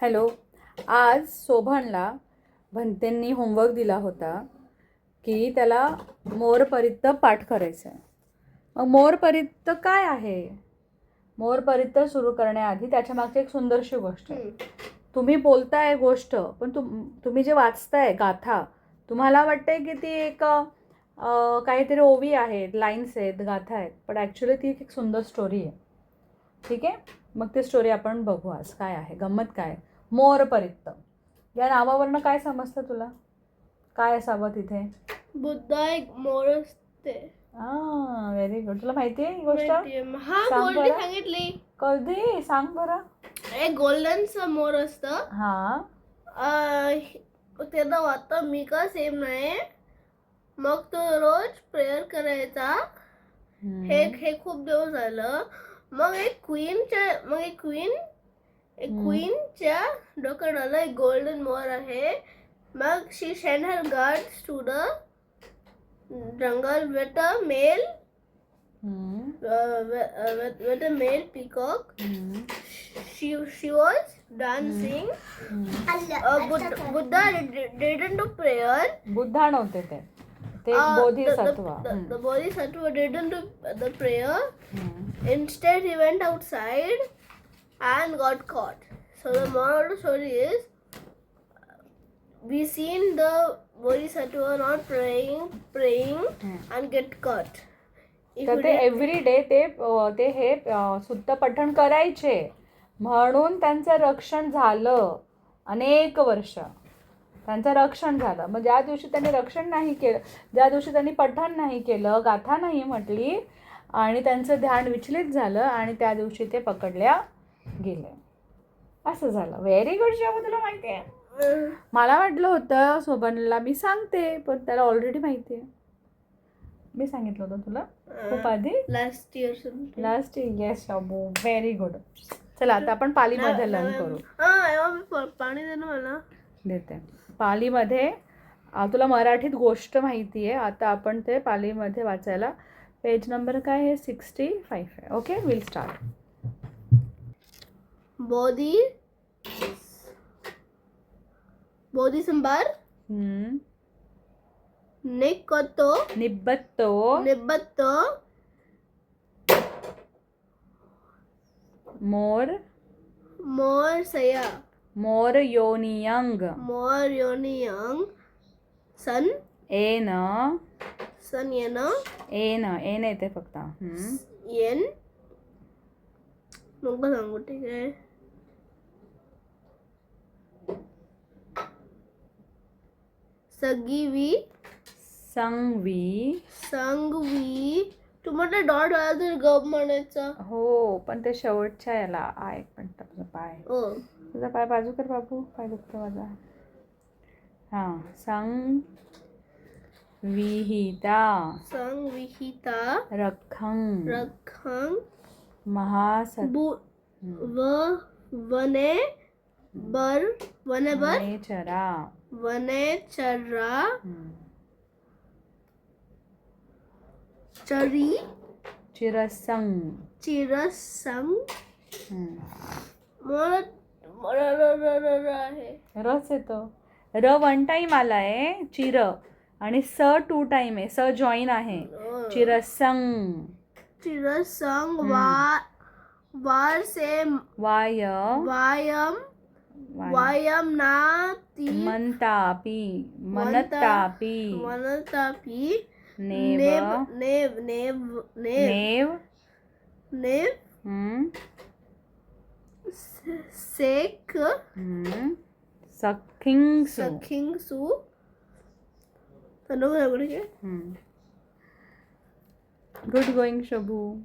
Hello. आज शोभनला भन्तेंनी homework दिला होता की त्याला मोरपरित्त पाठ करायचं आहे. मग मोरपरित्त काय आहे? मोरपरित्त सुरू करण्याआधी त्याच्या मागची एक सुंदरशी गोष्ट आहे. तुम्ही बोलताय गोष्ट, पण तुम्ही जे वाचताय गाथा, तुम्हाला वाटते की ती एक काहीतरी ओवी आहेत, लाईन्स आहेत, गाथा आहेत, पण ॲक्च्युली ती एक सुंदर स्टोरी आहे. ठीक आहे, मग ती स्टोरी आपण बघू. आज काय आहे गंमत, काय मोरपरित्त या नावावरनं काय समजतं तुला? काय असावं तिथे? बुद्धा एक मोर असते. Very good. तुला माहिती आहे ही गोष्ट? सांगितली. कधी? सांग बरं. एक गोल्डनचं मोर असतं. त्याला वाटतं मी का सेम नाही, मग तो रोज प्रेयर करायचा. हे खूप दिवस झालं. मग एक क्वीनच्या डोक्यात एक गोल्डन मोर आहे. मग she send her guards to the jungle with a male with a male peacock. She was dancing. Buddha didn't do prayer. Buddha नव्हते ते Bodhisattva. The bodhisattva didn't do the prayer. Instead he went outside and got caught. So the moral of the story is, we seen the bodhisattva not praying and get caught. तर ते every day ते हे सुत्त पठण करायचे, म्हणून त्यांचं रक्षण झालं. अनेक वर्ष त्यांचं रक्षण झालं. मग ज्या दिवशी त्यांनी रक्षण नाही केलं, ज्या दिवशी त्यांनी पठण नाही केलं, गाथा नाही म्हटली, आणि त्यांचं ध्यान विचलित झालं, आणि त्या दिवशी ते पकडल्या गेले. असं झालं. व्हेरी गुड शाबू, तुला माहिती आहे. मला वाटलं होतं शोभनला मी सांगते, पण त्याला ऑलरेडी माहिती आहे. मी सांगितलं होतं तुला खूप आधी, लास्ट इयर. येस शाबू, व्हेरी गुड. चला आता आपण पालीमध्ये लर्न करू. पाणी दे ना मला. देते. पालीमध्ये तुला मराठीत गोष्ट माहिती आहे, आता आपण ते पालीमध्ये वाचायला. पेज नंबर काय आहे? 65 आहे. Okay, will start. बोधिसंभार निब्बत्तो मोर सया मोर योनियंग सन एन येते फक्त येन. नको सांगू, ठीक आहे. संगवी तू म्हटलं डॉट तर गप म्हणायचं. हो, पण ते शेवटच्या याला आहे. पण तुझा पाय बाजू कर बाबू, पाय दुखतो माझा. संविहिता रखं वनेचरा चरी चिरसंग. रस येतो. र 1 टाइम आलाय, चिर, आणि स 2 टाइम आहे. स जॉईन आहे. चिरसंग. वार से वायम नाती मनतापी नेव सेक सखिंगसु. Good going Shibu.